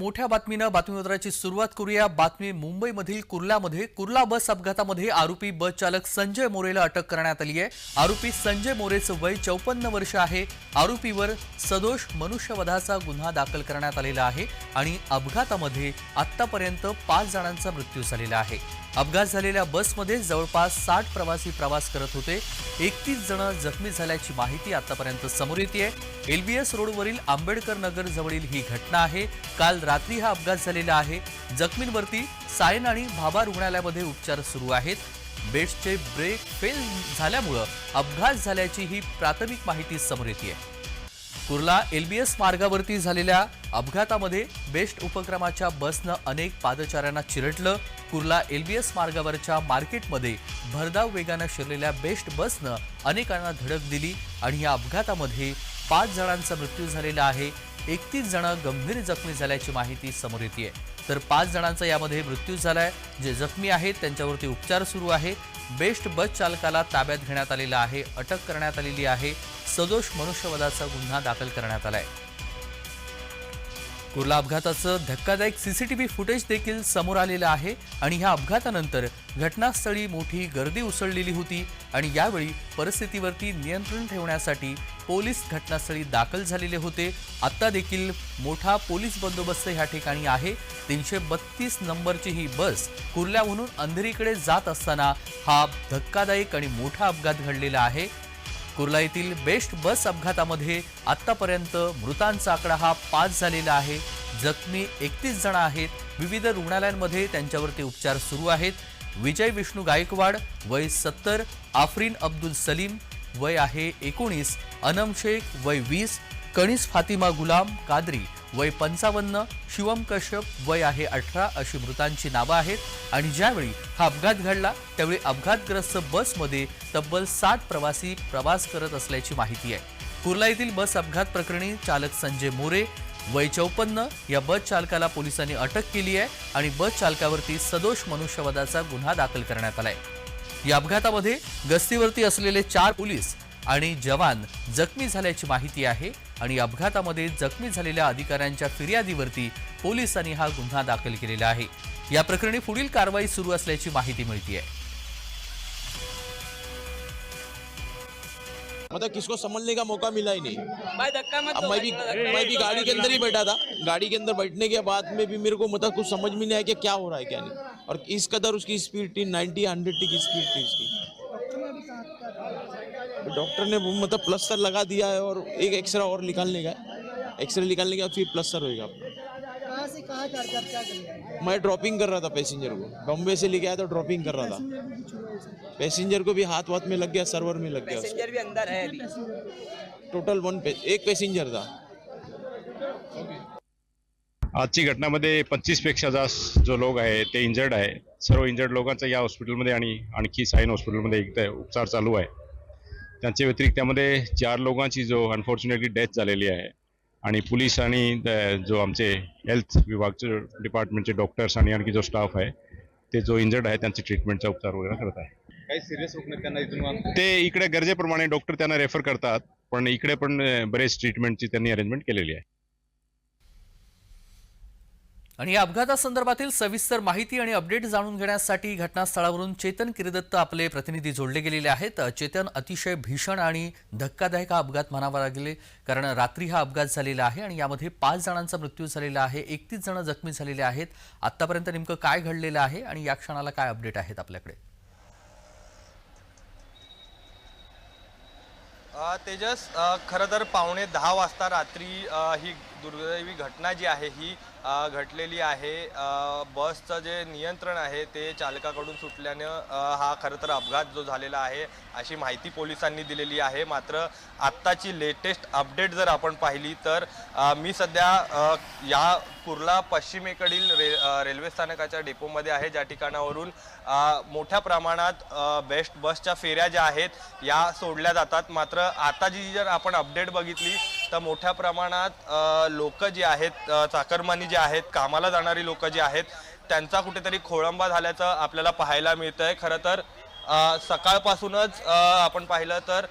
मोठ्या बातमीपत्राची सुरुवात करूया। बातमी मुंबईमधील कुर्ल्यामध्ये कुर्ला बस अपघातामध्ये आरोपी बस चालक संजय मोरेला अटक करण्यात आली आहे। आरोपी संजय मोरेचं वय 54 वर्ष आहे। आरोपीवर सदोष मनुष्यवधाचा गुन्हा दाखल करण्यात आलेला आहे आणि अपघातामध्ये आतापर्यंत 5 जणांचा मृत्यू झालेला आहे। अपघात झालेल्या बसमध्ये जवळपास 60 प्रवासी प्रवास करत होते। 31 जण जखमी झाल्याची माहिती आतापर्यंत समोर येते आहे। एलबीएस रोडवरील आंबेडकर नगर जवळील ही घटना आहे। काल रात्री हा अपघात झालेला आहे। जखमींवरती सायन आणि भाभा रुग्णालयामध्ये उपचार सुरू आहेत। बेस्टचे ब्रेक फेल झाल्यामुळे अपघात झाल्याची ही प्राथमिक माहिती समोर येते आहे। कुर्ला एलबीएस मार्गावरती झालेल्या अपघातामध्ये बेस्ट उपक्रमाच्या बसनं अनेक पादचाऱ्यांना चिरडलं। कुर्ला एलबीएस मार्गावरच्या मार्केटमध्ये भरधाव वेगानं शिरलेल्या बेस्ट बसनं अनेकांना धडक दिली आणि या अपघातामध्ये 5 जणांचा मृत्यू झालेला आहे। 31 जण गंभीर जखमी झाल्याची माहिती समोर येते तर 5 जणांचा यामध्ये मृत्यू झालाय। जे जखमी आहेत त्यांच्यावरती उपचार सुरू आहे। बेस्ट बस चालकाला ताब्यात घेण्यात आलेला आहे। अटक करण्यात आलेली आहे। सदोष मनुष्यवधाचा गुन्हा दाखल करण्यात आलाय। कुर्ला अपघाताचं धक्कादायक सीसीटीव्ही फुटेज देखील समोर आलेलं आहे आणि ह्या अपघातानंतर घटनास्थळी मोठी गर्दी उसळलेली होती आणि यावेळी परिस्थितीवरती नियंत्रण ठेवण्यासाठी पोलीस घटनास्थळी दाखल झालेले होते। आता देखील मोठा पोलीस बंदोबस्त ह्या ठिकाणी आहे। 332 नंबरची ही बस कुर्ल्याहून अंधेरीकडे जात असताना हा धक्कादायक आणि मोठा अपघात घडलेला आहे। कुर्ला येथील बेस्ट बस अपघातामध्ये आतापर्यंत मृतांचा आकडा हा 5 झालेला आहे। जखमी 31 जण आहेत। विविध रुग्णालयांमध्ये त्यांच्यावरती उपचार सुरू आहेत। विजय विष्णू गायकवाड वय 70, आफरीन अब्दुल सलीम वय आहे 19, अनम शेख वय 20, कनीस फातिमा गुलाम कादरी वय 55, शिवम कश्यप वय आहे 18 अशी मृतांची नावं आहेत। आणि ज्यावेळी हा अपघात घडला त्यावेळी अपघातग्रस्त बसमध्ये तब्बल 60 प्रवासी प्रवास करत असल्याची माहिती आहे। कुर्ला येथील बस अपघात प्रकरणी चालक संजय मोरे वय 54 या बस चालकाला पोलिसांनी अटक केली आहे आणि बस चालकावरती सदोष मनुष्यवधाचा गुन्हा दाखल करण्यात आलाय। या अपघातामध्ये गस्तीवरती असलेले 4 पोलीस आणि जवान जखमी झाल्याची माहिती आहे आणि अपघातामध्ये जखमी झालेल्या अधिकाऱ्यांच्या फिर्यादीवरती पोलिसांनी हा गुन्हा दाखल केलेला आहे। या प्रकरणी पुढील कारवाई सुरू असल्याची माहिती मिळते आहे। मतलब किसको समझने का मौका मिला ही नहीं। भाई धक्का मत अब दो मैं भी गाड़ी के अंदर ही बैठा था। गाड़ी के अंदर बैठने के बाद में भी मेरे को मतलब कुछ समझ में नहीं आया कि क्या हो रहा है क्या नहीं। और इस कदर उसकी स्पीड थी 90 100 की स्पीड थी उसकी। डॉक्टर ने मतलब प्लस्तर लगा दिया है और एक एक्सरे और निकालने का। एक्सरे निकालने के बाद फिर प्लस्तर होएगा अपना। कहाँ से कहाँ जा रहे थे, आप क्या कर रहे हैं? मैं ड्रॉपिंग कर रहा था पैसेंजर को। बॉम्बे से लेके आया तो ड्रॉपिंग कर रहा था। पैसेंजर को भी हाथ में लग गया, सर्वर में लग गया। पैसेंजर भी अंदर है अभी। टोटल एक पैसेंजर था। आजची घटनामध्ये 25 पेक्षा जास्त जो लोक आहे ते इंजर्ड आहे। सर्व इंजर्ड लोकांचा या हॉस्पिटलमध्ये आणि आणखी सायन हॉस्पिटलमध्ये इथे उपचार चालू आहे। त्यांच्या व्यतिरिक्त त्यामध्ये 4 लोकांची जो अनफॉर्च्युनेटली डेथ झालेली आहे आणि पोलीस आणि जो आमचे हेल्थ विभागचे डिपार्टमेंटचे डॉक्टर्स आणि आणखी जो स्टाफ आहे ते जो इंजर्ड आहे त्यांचे ट्रीटमेंटचा उपचार वगैरे करत आहे। काही सिरियस रुग्ण त्यांना इथून ते इकडे गरजेप्रमाणे डॉक्टर त्यांना रेफर करतात, पण इकडे पण बरेच ट्रीटमेंटची त्यांनी अरेंजमेंट केलेली आहे। आणि या अपघातासंदर्भातील सविस्तर माहिती आणि अपडेट जाणून घेण्यासाठी घटनास्थळावरून चेतन किरदत्त आपले प्रतिनिधी जोडले गेलेले आहेत। चेतन, अतिशय भीषण आणि धक्कादायक हा अपघात म्हणावा लागेल, कारण रात्री हा अपघात झालेला आहे आणि यामध्ये 5 जणांचा मृत्यू झालेला आहे। 31 जण जखमी झालेले आहेत। आतापर्यंत नेमकं काय घडलेलं आहे आणि या क्षणाला काय अपडेट आहेत आपल्याकडे? तेजस, खरं तर 9:15 वाजता रात्री ही दुर्दैवी घटना जी आहे ही घडलेली आहे। बसचं जे नियंत्रण आहे ते चालकाकडून सुटल्यानं हा खरं तर अपघात जो झालेला आहे अशी माहिती पोलिसांनी दिलेली आहे। मात्र आत्ताची लेटेस्ट अपडेट जर आपण पाहिली तर मी सध्या या कुर्ला पश्चिमेकडील रेल्वे स्थानकाच्या डेपोमध्ये आहे, ज्या ठिकाणावरून मोठ्या प्रमाणात बेस्ट बसच्या फेऱ्या ज्या आहेत या सोडल्या जातात। मात्र आता जी जर आपण अपडेट बघितली तर मोठ्या प्रमाणात लोक जी आहेत, चाकरमानी जे आहेत, कामाला जाणारी लोक जी आहेत त्यांचा कुठेतरी खोळंबा झाल्याचं आपल्याला पाहायला मिळतंय। खरं तर सकाळपासूनच आपण पाहिलं तर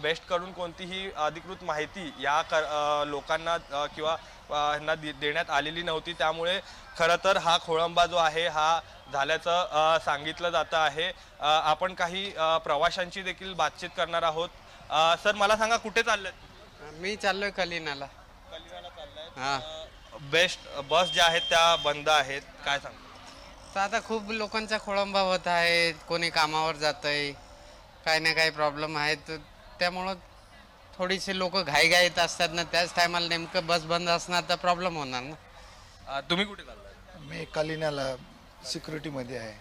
बेस्टकडून कोणतीही अधिकृत माहिती या लोकांना किंवा ह्यांना देण्यात आलेली नव्हती. त्यामुळे खरं तर हा खोळंबा जो आहे हा झाल्याचं सांगितलं जातं आहे. आपण काही प्रवाशांची देखील बातचीत करणार आहोत. सर मला सांगा कुठे चाललेत? मी चाललोय कलिनाला. हा. बेस्ट बस ज्या आहेत त्या बंद आहेत, काय सांग? तर आता खूप लोकांचा खोळंबा होत आहे, कोणी कामावर जातंय, काही ना काही प्रॉब्लेम आहेत, तर त्यामुळं थोडीशी लोक घाईघाईत असतात ना, त्याच टायमाला नेमकं बस बंद असणार तर प्रॉब्लेम होणार ना. तुम्ही कुठे चाललाय? मी कलिनाला सिक्युरिटीमध्ये आहे.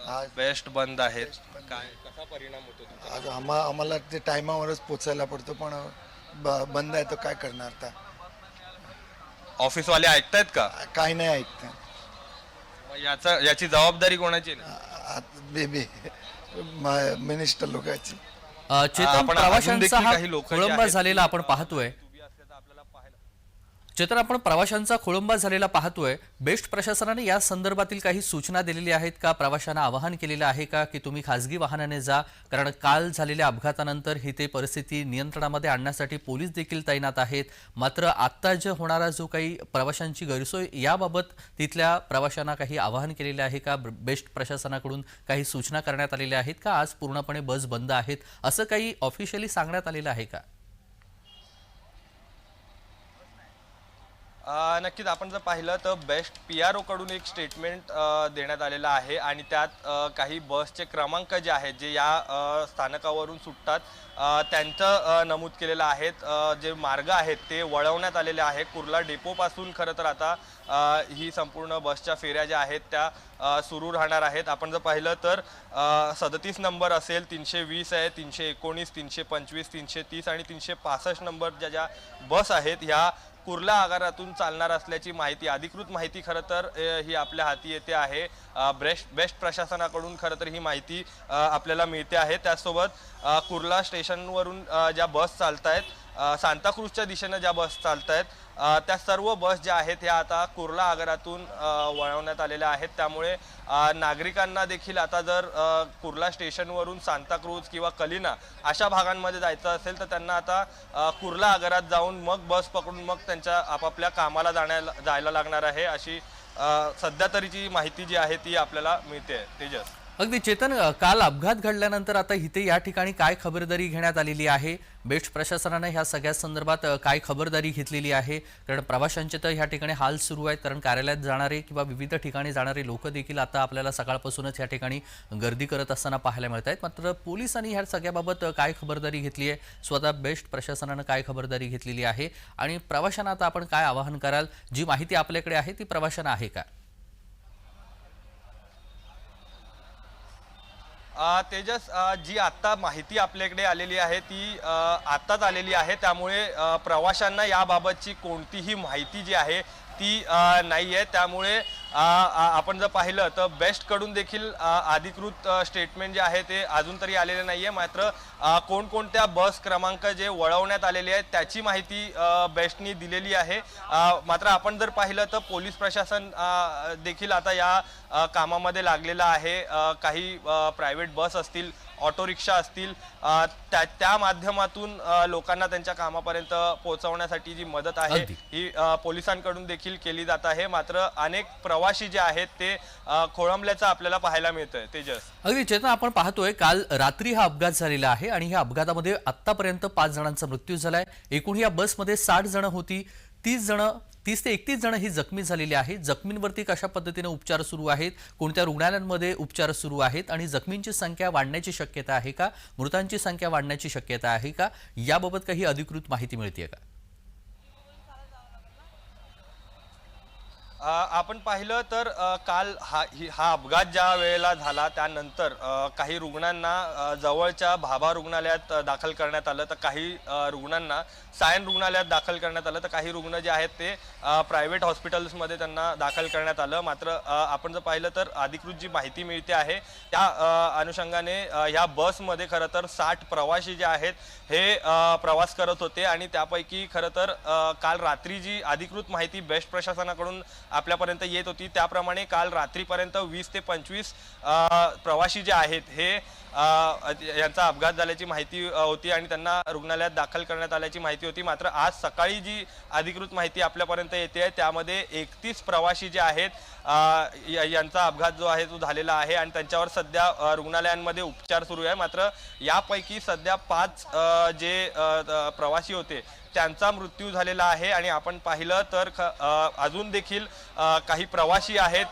आज बेस्ट बंद आहेत, काय कसा परिणाम होतो तुमचा? आज आम्हाला ते टायमावरच पोचायला पडतो, पण बंद आहे तर काय करणार आता? ऑफिसवाले ऐकतायत का? काही नाही ऐकत. मग याची जबाबदारी कोणाची आहे? बेबी मिनिस्टर लोकांची. चेतन, आपण अजून प्रवाशांचा देखील हा काही लोक जे खोळंबा आहेत, झालेला आपण पाहतोय. चेतन, आपण प्रवाशांचा खोळंबा झालेला पाहतोय. बेस्ट प्रशासनाने या संदर्भातील काही सूचना दिलेल्या आहेत का? प्रवाशांना आवाहन केलेलं आहे का की तुम्ही खासगी वाहनाने जा? कारण काल झालेल्या अपघातानंतर ही ते परिस्थिती नियंत्रणामध्ये आणण्यासाठी पोलीस देखील तैनात आहेत. मात्र आत्ता जे होणारा जो काही प्रवाशांची गैरसोय याबाबत तिथल्या प्रवाशांना काही आवाहन केलेले आहे का? बेस्ट प्रशासनाकडून काही सूचना करण्यात आलेल्या आहेत का? आज पूर्णपणे बस बंद आहेत असं काही ऑफिशियली सांगण्यात आलेलं आहे का? नक्कीच आपण जर पाहिलं तर बेस्ट PRO कडून एक स्टेटमेंट देण्यात आलेलं आहे आणि त्यात काही बसचे क्रमांक जे आहेत जे या स्थानकावरून सुटतात त्यांचं नमूद केलेलं आहेत. जे मार्ग आहेत ते वळवण्यात आलेले आहे. कुर्ला डेपोपासून खरं तर आता ही संपूर्ण बसच्या फेऱ्या ज्या आहेत त्या सुरू राहणार आहेत. आपण जर पाहिलं तर 37 नंबर असेल, 320 आहे, 319, 325, 330 आणि 365 नंबर ज्या बस आहेत ह्या कुर्ला आगारातून चालणार असल्याची माहिती, अधिकृत माहिती खरं तर ही आपल्या हाती येते आहे. बेस्ट प्रशासनाकडून खरं तर ही माहिती आपल्याला मिळते आहे. त्याचसोबत कुर्ला स्टेशनवरून ज्या बस चालत आहेत, सांताक्रूजच्या दिशेनं ज्या बस चालत आहेत त्या सर्व बस ज्या आहेत ह्या आता कुर्ला आगारातून वळवण्यात आलेल्या आहेत. त्यामुळे नागरिकांना देखील आता जर कुर्ला स्टेशनवरून सांताक्रूज किंवा कलिना अशा भागांमध्ये जायचं असेल तर त्यांना आता कुर्ला आगारात जाऊन मग बस पकडून मग त्यांच्या आपापल्या कामाला जायला लागणार आहे, अशी सध्या तरीची माहिती जी आहे ती आपल्याला मिळते. तेजस. अगदी चेतन, काल अपघात घडल्यानंतर आता इथे या ठिकाणी काय खबरदारी घेण्यात आलेली आहे? बेस्ट प्रशासनाने ह्या सगळ्या संदर्भात काय खबरदारी घेतलेली आहे? कारण प्रवाशांचे तर ह्या ठिकाणी हाल सुरू आहेत, कारण कार्यालयात जाणारे किंवा विविध ठिकाणी जाणारे लोक देखील आता आपल्याला सकाळपासूनच या ठिकाणी गर्दी करत असताना पाहायला मिळत आहेत. मात्र पोलिसांनी ह्या सगळ्याबाबत काय खबरदारी घेतली आहे? स्वतः बेस्ट प्रशासनानं काय खबरदारी घेतलेली आहे आणि प्रवाशांना आता आपण काय आवाहन कराल? जी माहिती आपल्याकडे आहे ती प्रवाशांना आहे का? तेजस, जी आत्ता माहिती आपल्याकडे आलेली आहे ती आत्ताच आलेली आहे. त्यामुळे प्रवाशांना याबाबतची कोणतीही माहिती जी आहे ती नाही आहे. त्यामुळे आपण जर पाहिलं तर बेस्टकडून देखील अधिकृत स्टेटमेंट जे आहे ते अजून तरी आलेले नाही आहे. मात्र कोणकोणत्या बस क्रमांक जे वळवण्यात आलेले आहेत त्याची माहिती बेस्टनी दिलेली आहे. मात्र आपण जर पाहिलं तर पोलीस प्रशासन देखील आता या कामामध्ये लागलेलं आहे. काही प्रायव्हेट बस असतील, ऑटो रिक्षा असतील, त्या माध्यमातून लोकांना त्यांच्या कामापर्यंत पोहोचवण्यासाठी जी मदत आहे ही पोलिसांकडून देखील केली जात आहे. मात्र अनेक प्रवासी जे आहेत ते खोळंबल्याचं आपल्याला पाहायला मिळतंय. तेजस. अगदी चेतन, आपण पाहतोय काल रात्री हा अपघात झालेला आहे आणि ह्या अपघातामध्ये आतापर्यंत 5 जणांचा मृत्यू झालाय. एकूण या बसमध्ये 60 जण होती. 30 ते 31 जण ही जखमी झालेली आहेत. जखमींवरती कशा पद्धतीने उपचार सुरू आहेत, कोणत्या रुग्णालयांमध्ये उपचार सुरू आहेत आणि जखमींची संख्या वाढण्याची शक्यता आहे का, मृतांची संख्या वाढण्याची शक्यता आहे का, याबाबत काही अधिकृत माहिती मिळते का? आपण पाहिलं तर काल हा अपघात ज्या वेळेला झाला त्यानंतर काही रुग्णांना जवळच्या भाभा रुग्णालयात दाखल करण्यात आलं, तर काही रुग्णांना सायन रुग्णालयात दाखल करण्यात आलं, तर काही रुग्ण जे आहेत ते प्रायव्हेट हॉस्पिटल्समध्ये त्यांना दाखल करण्यात आलं. मात्र आपण जर पाहिलं तर अधिकृत जी माहिती मिळते आहे त्या अनुषंगाने ह्या बसमध्ये खरं तर 60 प्रवासी जे आहेत हे प्रवास करत होते आणि त्यापैकी खरं तर काल रात्री जी अधिकृत माहिती बेस्ट प्रशासनाकडून आपल्यापर्यंत येत होती, त्याप्रमाणे काल रात्रीपर्यंत 20 ते 25 प्रवासी जे आहेत हे यांचा अपघात झाल्याची माहिती होती आणि त्यांना रुग्णालयात दाखल करण्यात आल्याची माहिती होती. मात्र आज सकाळी जी अधिकृत माहिती आपल्यापर्यंत येते त्यामध्ये 31 प्रवासी जे आहेत यांचा अपघात जो आहे तो झालेला आहे आणि त्यांच्यावर सध्या रुग्णालयांमध्ये उपचार सुरू आहे. मात्र यापैकी सध्या 5 जे प्रवासी होते त्यांचा मृत्यू झालेला आहे आणि आपण पाहिलं तर अजून देखील काही प्रवासी आहेत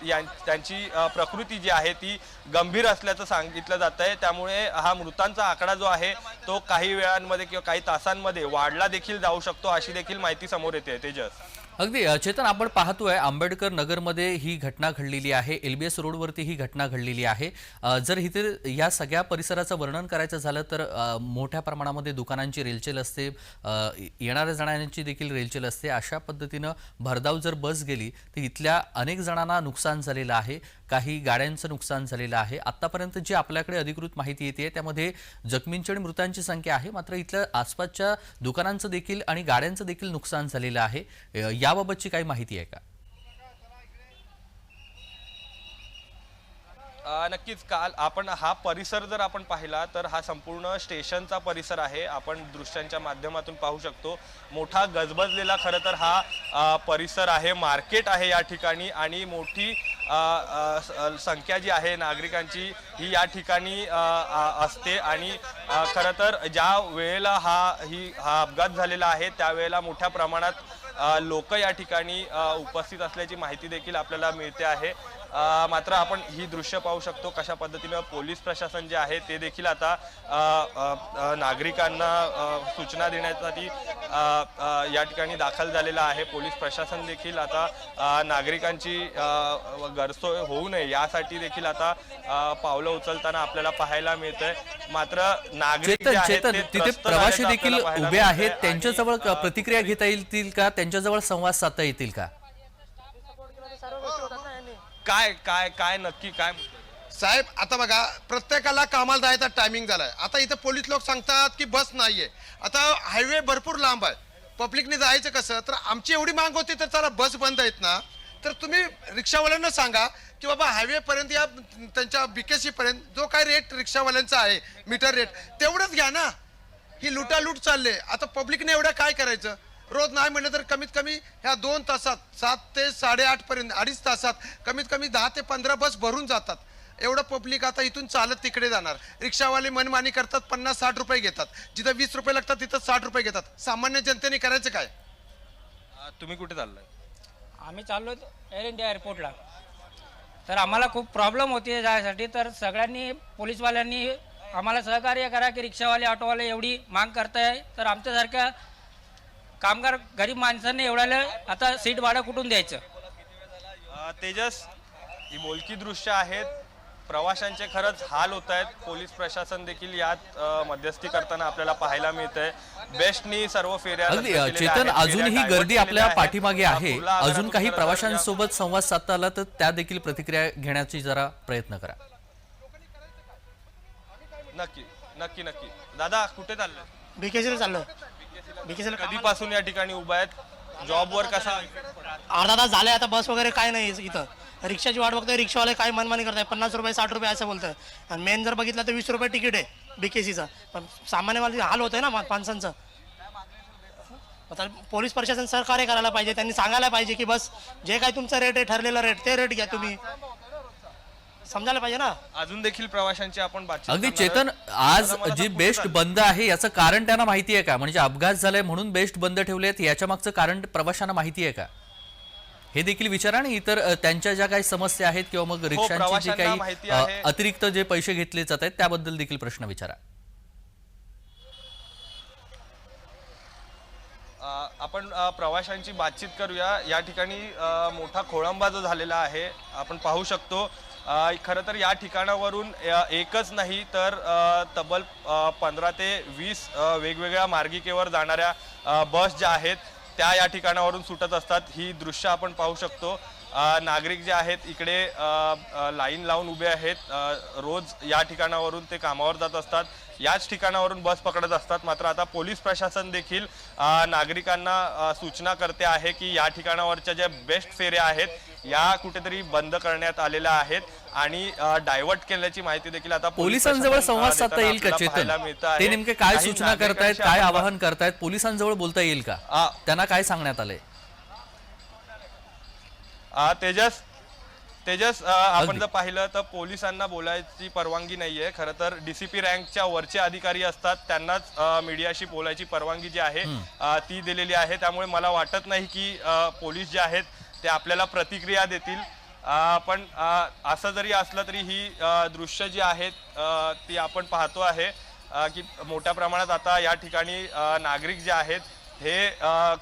त्यांची प्रकृती जी आहे ती गंभीर असल्याचं सांगितलं जात आहे. त्यामुळे हा मृतांचा आकडा जो आहे तो काही वेळांमध्ये किंवा काही तासांमध्ये वाढला देखील जाऊ शकतो अशी देखील माहिती समोर येते. तेजस, अगदी चेतन, आपण पाहतोय आंबेडकर नगरमध्ये ही घटना घडलेली आहे, LBS रोडवरती ही घटना घडलेली आहे. जर इथे या सगळ्या परिसराचं वर्णन करायचं झालं तर मोठ्या प्रमाणामध्ये दुकानांची रेलचेल असते, येणाऱ्या जाणाऱ्यांची देखील रेलचेल असते. अशा पद्धतीनं भरधाव जर बस गेली तर इथल्या अनेक जणांना नुकसान झालेलं आहे, काही गाड्यांचं नुकसान झालेलं आहे. आत्तापर्यंत जी आपल्याकडे अधिकृत माहिती येते त्यामध्ये जखमींची आणि मृतांची संख्या आहे, मात्र इथल्या आसपासच्या दुकानांचं देखील आणि गाड्यांचं देखील नुकसान झालेलं आहे. याबाबतची काही माहिती आहे का? नक्कीच काल आपण हा परिसर जर आपण पाहिला तर हा संपूर्ण स्टेशनचा परिसर आहे. आपण दृश्यांच्या माध्यमातून पाहू शकतो मोठा गजबजलेला खरं तर हा परिसर आहे, मार्केट आहे या ठिकाणी आणि मोठी संख्या जी आहे नागरिकांची ही या ठिकाणी असते आणि खरं तर ज्या वेळेला हा अपघात झालेला आहे त्यावेळेला मोठ्या प्रमाणात लोक या ठिकाणी उपस्थित असल्याची माहिती देखील आपल्याला मिळते आहे. मात्र आपण ही दृश्य पाहू शकतो कशा पद्धतीनं पोलीस प्रशासन जे आहे ते देखील आता नागरिकांना सूचना देण्यासाठी या ठिकाणी दाखल झालेला आहे. पोलीस प्रशासन देखील आता नागरिकांची गैरसोय होऊ नये यासाठी देखील आता पावलं उचलताना आपल्याला पाहायला मिळतंय. मात्र नागरिक जे आहेत ते तिथे प्रवासी देखील उभे आहेत, त्यांच्याजवळ प्रतिक्रिया घेता येतील का, त्यांच्याजवळ संवाद साधता येतील का? काय काय काय नक्की काय साहेब, आता बघा प्रत्येकाला कामाला जायचा टायमिंग झालाय. आता इथं पोलीस लोक सांगतात की बस नाहीये. आता हायवे भरपूर लांब आहे, पब्लिकने जायचं कसं? तर आमची एवढी माग होती तर चला बस बंद आहेत ना, तर तुम्ही रिक्षावाल्यांना सांगा की बाबा हायवे पर्यंत या त्यांच्या BKC पर्यंत जो काय रेट रिक्षावाल्यांचा आहे मीटर रेट तेवढंच घ्या ना. ही लुटालूट चालले. आता पब्लिकने एवढं काय करायचं? रोज नाही म्हणलं तर कमीत कमी ह्या 2 तासात 7 ते 8:30 पर्यंत 2.5 तासात कमीत कमी 10 ते 15 बस भरून जातात. एवढं पब्लिक आता इथून चालत तिकडे जाणार. रिक्षावाले मनमानी करतात, 50-60 रुपये घेतात. जिथं 20 रुपये लागतात तिथं 60 रुपये घेतात. सामान्य जनतेने करायचं काय? तुम्ही कुठे चाललाय? आम्ही चाललो एअर इंडिया एअरपोर्टला. तर आम्हाला खूप प्रॉब्लेम होते जायसाठी. तर सगळ्यांनी पोलीसवाल्यांनी आम्हाला सहकार्य करा की रिक्षावाले ऑटोवाले एवढी माग करताय तर आमच्यासारख्या कामगार गरीब माणसांनी एवढ्याला आता सीट भाडं कुठून द्यायचं? तेजस, ही बोलकी दृश्य आहेत. प्रवाशांचे खरंच हाल होत आहेत. पोलीस प्रशासन देखील यात मध्यस्थी करताना आपल्याला पाहायला मिळतंय. बेस्टनी सर्व फेऱ्या अगदी चेतन, अजूनही गर्दी आपल्या पाठीमागे आहे. अजून काही प्रवाशांसोबत संवाद साधता आला तर त्या देखील प्रतिक्रिया घेण्याची जरा प्रयत्न करा. नक्की नक्की नक्की. दादा कुठे चाललंय? BKCला चाललो. कधीपासून या ठिकाणी उभा आहेत? जॉबवर कसा? अर्धा तास झाले. आता बस वगैरे काय नाही इथं. रिक्षाची वाट बघतोय. रिक्षावाले काय मनमानी करताय, 50 रुपये 60 रुपये असं बोलतोय. आणि मेन जर बघितलं तर 20 रुपये तिकीट आहे BKCचं. पण सामान्य माणसाचं हाल होतंय ना माणसांचं. आता पोलीस प्रशासन सहकार्य करायला पाहिजे. त्यांनी सांगायला पाहिजे की बस जे काय तुमचा रेट आहे ठरलेला रेट ते रेट घ्या. तुम्ही समजायला पाहिजे ना. अजून देखील प्रवाशांची आपण बातचीत अगदी करणार चेतन, आज जी बेस्ट बंद आहे याचं कारण त्यांना माहिती आहे का? म्हणजे अपघात झालाय म्हणून बेस्ट बंद ठेवलेत, याच्या मागचं कारण प्रवाशांना माहिती आहे का? हे देखील विचारा. आणि इतर त्यांच्या ज्या काही समस्या आहेत किंवा मग रिक्षांची जे काही अतिरिक्त जे पैसे घेतले जात आहेत त्याबद्दल देखील प्रश्न विचारा. आपण प्रवाशांची बातचीत करूया. या ठिकाणी मोठा खोळंबा जो झालेला आहे आपण पाहू शकतो. खरं तर या ठिकाणावरून एकच नाही तर तब्बल 15 ते 20 वेगवेगळ्या मार्गिकेवर जाणाऱ्या बस ज्या आहेत त्या या ठिकाणावरून सुटत असतात. ही दृश्य आपण पाहू शकतो. नागरिक जे आहेत इकडे लाईन लावून उभे आहेत. रोज या ठिकाणावरून ते कामावर जात असतात. याच ठिकाणावरून बस पकडत असतात. मात्र आता पोलीस प्रशासन देखील नागरिकांना सूचना करते आहे की या ठिकाणावरच्या ज्या बेस्ट फेऱ्या आहेत या कुठेतरी बंद करण्यात आलेल्या आहेत आणि डायव्हर्ट केल्याची माहिती देखील आता पोलिसांजवळ संवाद साधता येईल का चेतन? ते नेमके काय सूचना करतायत, काय आवाहन करतायत, पोलिसांजवळ बोलता येईल का? त्यांना काय सांगण्यात आलंय? तेजस आपण जर पाहिलं तर पोलिसांना बोलायची परवानगी नाहीये. खरं तर डीसीपी रँकच्या वरचे अधिकारी असतात त्यांनाच मीडियाशी बोलायची परवानगी जी आहे ती दिलेली आहे. त्यामुळे मला वाटत नाही की पोलीस जे आहेत ते आपल्याला प्रतिक्रिया देतील. पण असं जरी असलं तरी ही दृश्य जी आहेत ती आपण पाहतो आहे की मोठ्या प्रमाणात आता या ठिकाणी नागरिक जे आहेत हे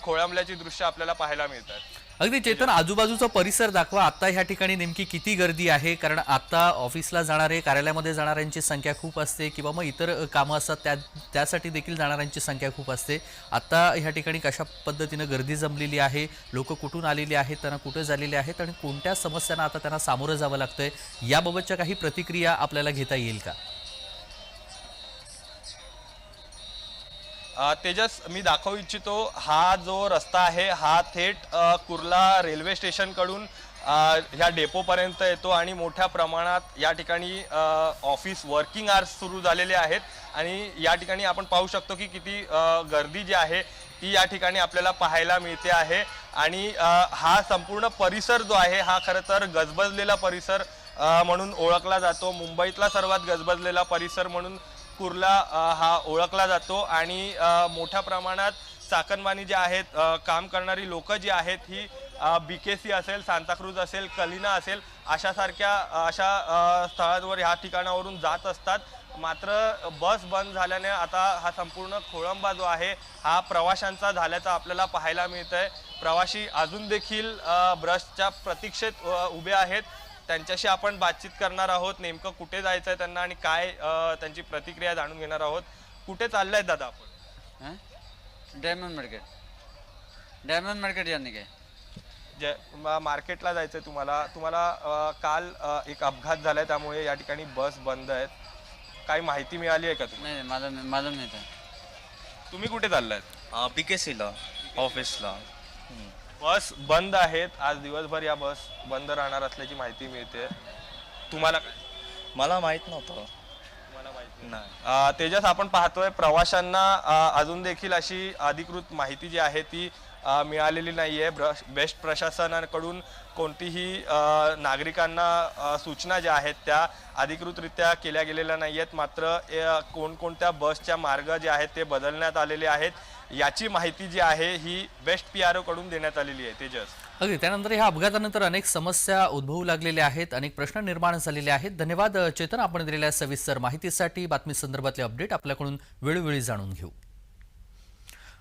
खोळंबल्याची दृश्य आपल्याला पाहायला मिळतात. अगदी चेतन, आजूबाजूचा परिसर दाखवा. आता ह्या ठिकाणी नेमकी किती गर्दी आहे? कारण आता ऑफिसला जाणारे, कार्यालयामध्ये जाणाऱ्यांची संख्या खूप असते किंवा मग इतर कामं असतात त्यासाठी देखील जाणाऱ्यांची संख्या खूप असते. आता ह्या ठिकाणी कशा पद्धतीनं गर्दी जमलेली आहे, लोक कुठून आलेली आहेत, त्यांना कुठं झालेले आहेत आणि कोणत्या समस्यांना आता त्यांना सामोरं जावं लागतंय, याबाबतच्या काही प्रतिक्रिया आपल्याला घेता येईल का? तेजस, मी दाखवू इच्छितो हा जो रस्ता आहे हा थेट कुर्ला रेल्वे स्टेशन कडून ह्या डेपोपर्यंत येतो आणि मोठ्या प्रमाणात या ठिकाणी ऑफिस वर्किंग आवर्स सुरू झालेले आहेत आणि या ठिकाणी आपण पाहू शकतो की किती गर्दी जी आहे ती या ठिकाणी आपल्याला पाहायला मिळते आहे. आणि हा संपूर्ण परिसर जो आहे हा खरं तर गजबजलेला परिसर म्हणून ओळखला जातो. मुंबईतला सर्वात गजबजलेला परिसर म्हणून कुर्ला हा ओळखला जातो आणि मोठ्या प्रमाणात चाकणमानी जे आहेत काम करणारी लोक जी आहेत ही BKC असेल, सांताक्रूज असेल, कलिना असेल अशा स्थळांवर ह्या ठिकाणावरून जात असतात. मात्र बस बंद झाल्याने आता हा संपूर्ण खोळंबा जो आहे हा प्रवाशांचा झाल्याचा आपल्याला पाहायला मिळतंय. प्रवासी अजून देखील बसच्या प्रतीक्षेत उभे आहेत. त्यांच्याशी आपण बातचीत करणार आहोत. नेमकं कुठे जायचं आहे त्यांना आणि काय त्यांची प्रतिक्रिया जाणून घेणार आहोत. कुठे चाललाय दादा आपण? डायमंड मार्केट जाने के मार्केटला जायचंय तुम्हाला काल एक अपघात झालाय त्यामुळे या ठिकाणी बस बंद आहेत. काही माहिती मिळाली आहे का तुम्हाला? नहीं मालूम नहीं था. तुम्ही कुठे चाललायत? BKC ला ऑफिसला. बस बंद आहेत. आज दिवसभर या बस बंद राहणार असल्याची माहिती मिळते. तुम्हाला काय? मला माहित नव्हतं. तुम्हाला माहिती नाही. तेजस, आपण पाहतोय प्रवाशांना अजून देखील अशी अधिकृत माहिती जी आहे ती मिळालेली नाहीये. बेस्ट प्रशासनाकडून कोणतीही नागरिकांना सूचना ज्या आहेत त्या अधिकृतरित्या केल्या गेलेल्या नाहीयेत. मात्र कोणकोणत्या बसच्या मार्ग जे आहेत ते बदलण्यात आलेले आहेत याची माहिती जी आहे ही बेस्ट PRO कडून देण्यात आलेली आहे. तेजस, अगदी त्यानंतर ह्या अपघातानंतर अनेक समस्या उद्भवू लागलेल्या आहेत, अनेक प्रश्न निर्माण झालेले आहेत. धन्यवाद चेतन, आपण दिलेल्या सविस्तर माहितीसाठी. बातमी संदर्भातले अपडेट आपल्याकडून वेळोवेळी जाणून घेऊ.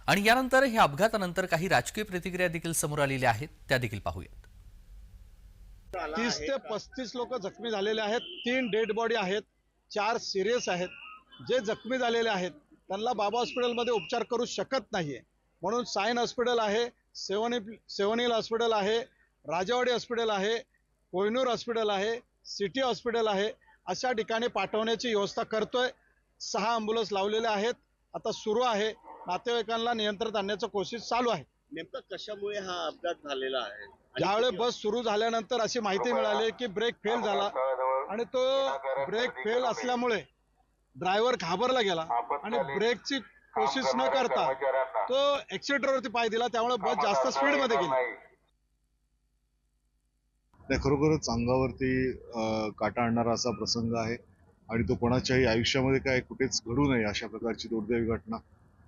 आणि यानंतर ह्या अपघातानंतर काही राजकीय प्रतिक्रिया देखील समोर आलेल्या आहेत, त्या देखील पाहूयात. 30 ते 35 लोक जखमी झालेले आहेत. 3 डेड बॉडी आहेत, 4 सिरियस आहेत. जे जखमी झालेले आहेत त्यांना बाबा हॉस्पिटलमध्ये उपचार करू शकत नाहीये म्हणून सायन हॉस्पिटल आहे, सेवन हिल हॉस्पिटल आहे, राजावाडी हॉस्पिटल आहे, कोहिनूर हॉस्पिटल आहे, सिटी हॉस्पिटल आहे, अशा ठिकाणी पाठवण्याची व्यवस्था करतोय. 6 ॲम्ब्युलन्स लावलेले आहेत. आता सुरू आहे. नातेवाईकांना नियंत्रणात आणण्याची कोशिश चालू आहे. नेमकं कशामुळे हा अपघात झालेला आहे? ज्यावेळेस बस सुरू झाल्यानंतर अशी माहिती मिळाली की ब्रेक फेल झाला आणि तो ब्रेक फेल असल्यामुळे ड्रायव्हर घाबरला गेला आणि ब्रेकची कोशिश न करता तो एक्सिलेटरवरती पाय दिला, त्यामुळे बस जास्त स्पीडमध्ये गेली. नाही, खरोखरच अंगावरती काटा आणणारा असा प्रसंग आहे आणि तो कोणाच्याही आयुष्यामध्ये काय कुठेच घडू नये अशा प्रकारची दुर्दैवी घटना.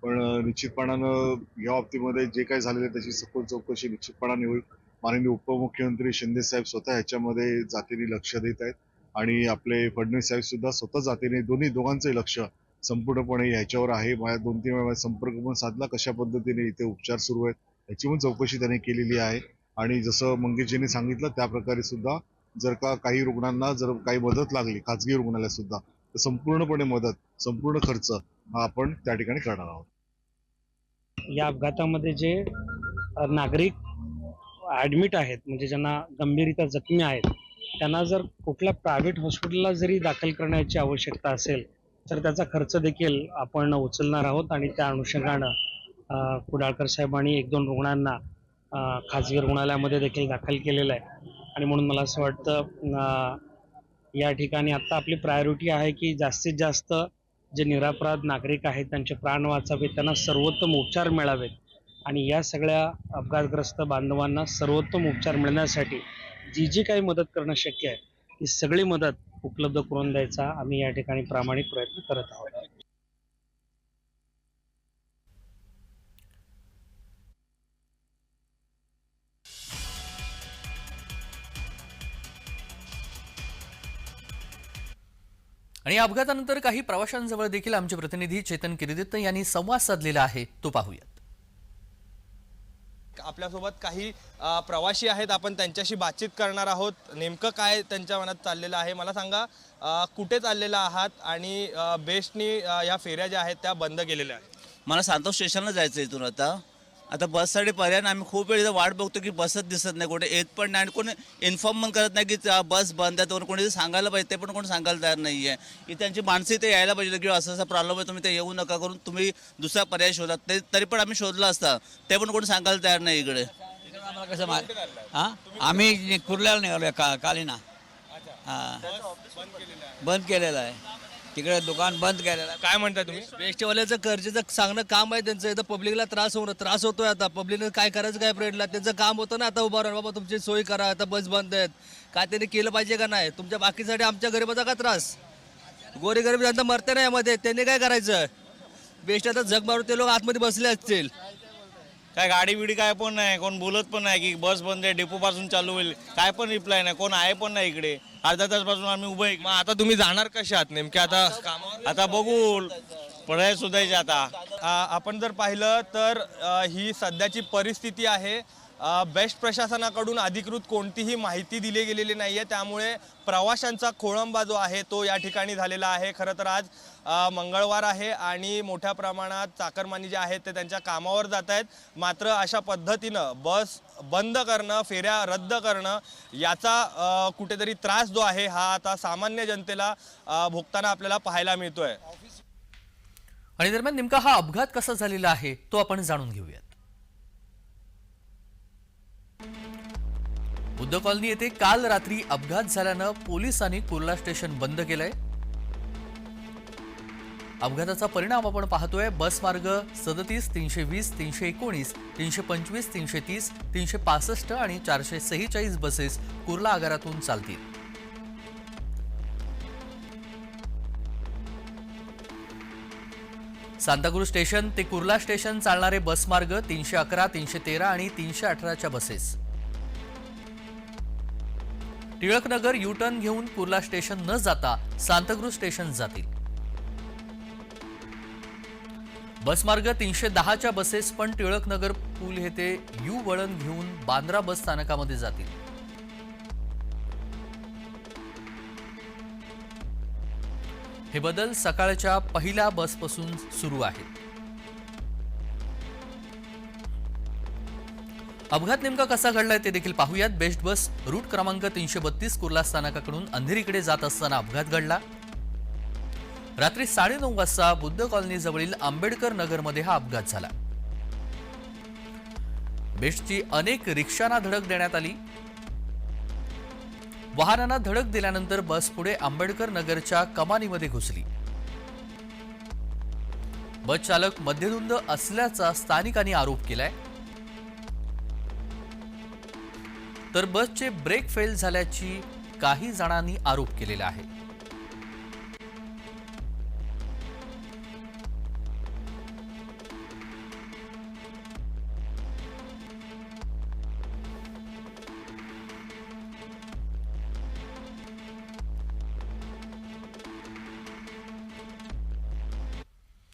पण निश्चितपणानं या बाबतीमध्ये जे काही झालेलं आहे त्याची सखोल चौकशी निश्चितपणाने होईल. माननीय उपमुख्यमंत्री शिंदे साहेब स्वतः ह्याच्यामध्ये जातीने लक्ष देत आहेत आणि आपले फडणवीस साहेब सुद्धा स्वतः जातीने दोघांचंही लक्ष संपूर्णपणे ह्याच्यावर आहे. माझ्या 2-3 वेळा संपर्क पण साधला, कशा पद्धतीने इथे उपचार सुरू आहेत याची पण चौकशी त्यांनी केलेली आहे. आणि जसं मंगेशजींनी सांगितलं त्या प्रकारे सुद्धा जर का काही रुग्णांना जर काही मदत लागली खाजगी रुग्णालयात सुद्धा तर संपूर्णपणे मदत, संपूर्ण खर्च हा आपण त्या ठिकाणी करणार आहोत. या अपघातामध्ये जे नागरिक ॲडमिट आहेत म्हणजे ज्यांना गंभीररित्या जखमी आहेत त्यांना जर कुठल्या प्रायव्हेट हॉस्पिटलला जरी दाखल करण्याची आवश्यकता असेल तर त्याचा खर्च देखील आपण उचलणार आहोत आणि त्या अनुषंगानं कुडाळकर साहेबांनी 1-2 रुग्णांना खाजगी रुग्णालयामध्ये देखील दाखल केलेलं आहे आणि म्हणून मला असं वाटतं या ठिकाणी आत्ता आपली प्रायोरिटी आहे की जास्तीत जास्त जे निरपराध नागरिक आहेत त्यांचे प्राण वाचावेत, त्यांना सर्वोत्तम उपचार मिळावेत आणि या सगळ्या अपघातग्रस्त बांधवांना सर्वोत्तम उपचार मिळण्यासाठी जी काही मदत करणं शक्य आहे ही सगळी मदत उपलब्ध करून द्यायचा आम्ही या ठिकाणी प्रामाणिक प्रयत्न करत आहोत. आणि या अपघातानंतर काही प्रवाशांजवळ देखील आमचे प्रतिनिधी चेतन किर्दीत यांनी संवाद साधलेला आहे, तो पाहूयात. आपल्यासोबत काही प्रवासी आहेत, आपण त्यांच्याशी बातचीत करणार आहोत. नेमकं काय त्यांच्या मनात चाललेलं आहे मला सांगा, कुठे चाललेला आहात आणि बेस्टनी या फेऱ्या ज्या आहेत त्या बंद केलेल्या आहेत? मला सांतोष स्टेशनला जायचं इथून. आता बससाठी पर्याय आम्ही खूप वेळ इथं वाट बघतो की बसच दिसत नाही, कुठे येत पण नाही आणि कोणी इन्फॉर्म पण करत नाही की बस बंद आहे. तर कोणी सांगायला पाहिजे, ते पण कोणी सांगायला तयार नाही आहे. की त्यांची माणसं इथे यायला पाहिजे की असं असा प्रॉब्लेम आहे, तुम्ही ते येऊ नका करून तुम्ही दुसरा पर्याय शोधा. तरी पण आम्ही शोधला असता, ते पण कोणी सांगायला तयार नाही इकडे. आम्हाला कसं आम्ही कुर्ल्याला निघालो कालीना. बंद केलेलं आहे, तिकडे दुकान बंद केलेलं आहे. काय म्हणताय तुम्ही? बेस्टवाल्याचं गरजेचं सांगणं काम आहे त्यांचं. इथं पब्लिकला त्रास होतोय. आता पब्लिकने काय करायचं काय प्रेडला त्यांचं काम होतं ना. आता उभा राहा बाबा, तुमची सोय करा, आता बस बंद आहेत, काय त्यांनी केलं पाहिजे का नाही? तुमच्या बाकीसाठी आमच्या गरिबाचा का त्रास? गोरीगरीब जनता मरते ना यामध्ये, त्यांनी काय करायचं? बेस्ट आता जग मारून ते लोक आतमध्ये बसले असतील. काय गाडी बिडी काय पण नाही, कोण बोलत पण नाही की बस बंद आहे, डेपो पासून चालू होईल, काय पण रिप्लाय नाही, कोण आहे पण नाही इकडे. अर्धा तासपासून आम्ही उभे. मग आता तुम्ही जाणार कशात नेमक्या? आता कामावर आता बघू पर्याय शोधायचे आता. आपण जर पाहिलं तर ही सध्याची परिस्थिती आहे. बेस्ट प्रशासनाकडून अधिकृत कोणतीही माहिती दिली गेलेली नाही आहे, त्यामुळे प्रवाशांचा खोळंबा जो आहे तो या ठिकाणी झालेला आहे. खरं तर आज मंगळवार आहे आणि मोठ्या प्रमाणात चाकरमानी जे आहेत ते त्यांच्या कामावर जात आहेत. मात्र अशा पद्धतीनं बस बंद करणं, फेऱ्या रद्द करणं याचा कुठेतरी त्रास जो आहे हा आता सामान्य जनतेला भोगताना आपल्याला पाहायला मिळतोय. आणि दरम्यान नेमका हा अपघात कसा झालेला आहे तो आपण जाणून घेऊयात. बुद्ध कॉलनी येथे काल रात्री अपघात झाल्यानं पोलिसांनी कुर्ला स्टेशन बंद केलंय. अपघाताचा परिणाम आपण पाहतोय. बस मार्ग 37, 320, 319, 325, 330, 365 आणि 446 बसेस कुर्ला आगारातून चालतील. सांताक्रूज स्टेशन ते कुर्ला स्टेशन चालणारे बस मार्ग 311, 313 आणि 318च्या बसेस. टिळकनगर युटर्न घेऊन कुर्ला स्टेशन न जाता सांताक्रूज स्टेशन जातील. बस मार्ग 310च्या बसेस पण टिळकनगर पूल येथे यू वळण घेऊन बांद्रा बस स्थानकामध्ये जातील. हे बदल सकाळच्या पहिल्या बसपासून सुरू आहेत. अपघात नेमका कसा घडलाय ते देखील पाहूयात. बेस्ट बस रूट क्रमांक 332 कुर्ला स्थानकाकडून अंधेरीकडे जात असताना अपघात घडला. रात्री 9:30 वाजता बुद्ध कॉलनी जवळील आंबेडकर नगरमध्ये हा अपघात झाला. बेस्टची अनेक रिक्षांना धडक देण्यात आली. वाहनांना धडक दिल्यानंतर बस पुढे आंबेडकर नगरच्या कमानीमध्ये घुसली. बस चालक मद्यधुंद असल्याचा स्थानिकांनी आरोप केलाय. तर बसचे ब्रेक फेल झाल्याची काही जणांनी आरोप केलेला आहे.